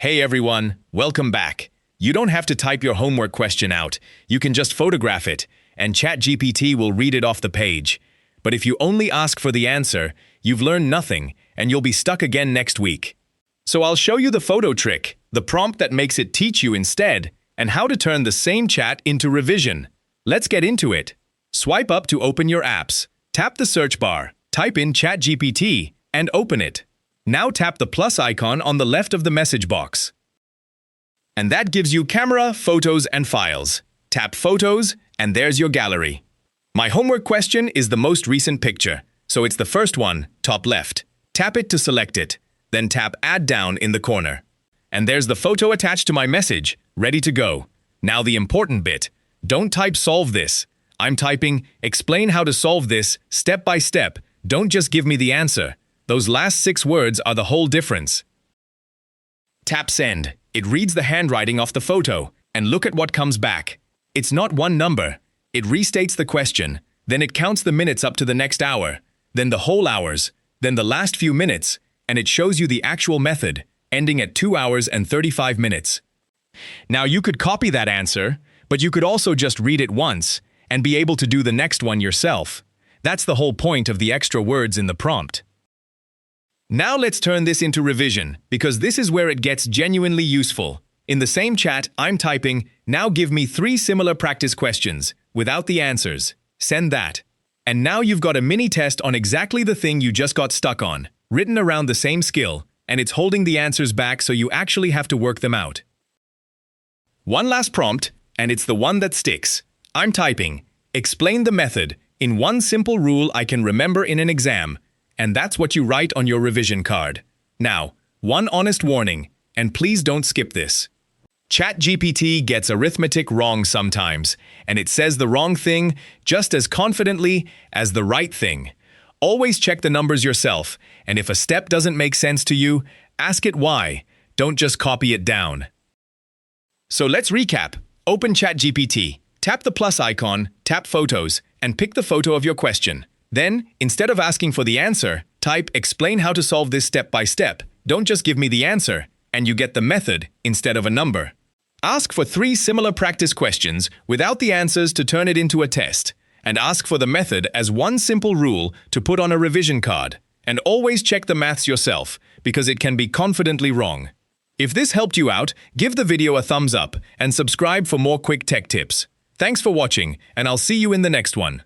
Hey everyone, welcome back. You don't have to type your homework question out. You can just photograph it, and ChatGPT will read it off the page. But if you only ask for the answer, you've learned nothing, and you'll be stuck again next week. So I'll show you the photo trick, the prompt that makes it teach you instead, and how to turn the same chat into revision. Let's get into it. Swipe up to open your apps. Tap the search bar, type in ChatGPT, and open it. Now tap the plus icon on the left of the message box. And that gives you camera, photos, and files. Tap Photos, and there's your gallery. My homework question is the most recent picture, so it's the first one, top left. Tap it to select it, then tap Add down in the corner. And there's the photo attached to my message, ready to go. Now the important bit. Don't type solve this. I'm typing explain how to solve this step by step. Don't just give me the answer. Those last 6 words are the whole difference. Tap Send. It reads the handwriting off the photo, and look at what comes back. It's not one number. It restates the question, then it counts the minutes up to the next hour, then the whole hours, then the last few minutes, and it shows you the actual method, ending at 2 hours and 35 minutes. Now you could copy that answer, but you could also just read it once, and be able to do the next one yourself. That's the whole point of the extra words in the prompt. Now let's turn this into revision, because this is where it gets genuinely useful. In the same chat, I'm typing, now give me 3 similar practice questions, without the answers. Send that. And now you've got a mini test on exactly the thing you just got stuck on, written around the same skill, and it's holding the answers back so you actually have to work them out. One last prompt, and it's the one that sticks. I'm typing, explain the method, in one simple rule I can remember in an exam. And that's what you write on your revision card. Now, one honest warning, and please don't skip this. ChatGPT gets arithmetic wrong sometimes, and it says the wrong thing just as confidently as the right thing. Always check the numbers yourself, and if a step doesn't make sense to you, ask it why. Don't just copy it down. So let's recap. Open ChatGPT, tap the plus icon, tap Photos, and pick the photo of your question. Then, instead of asking for the answer, type explain how to solve this step by step. Don't just give me the answer, and you get the method instead of a number. Ask for 3 similar practice questions without the answers to turn it into a test, and ask for the method as one simple rule to put on a revision card. And always check the maths yourself, because it can be confidently wrong. If this helped you out, give the video a thumbs up and subscribe for more quick tech tips. Thanks for watching, and I'll see you in the next one.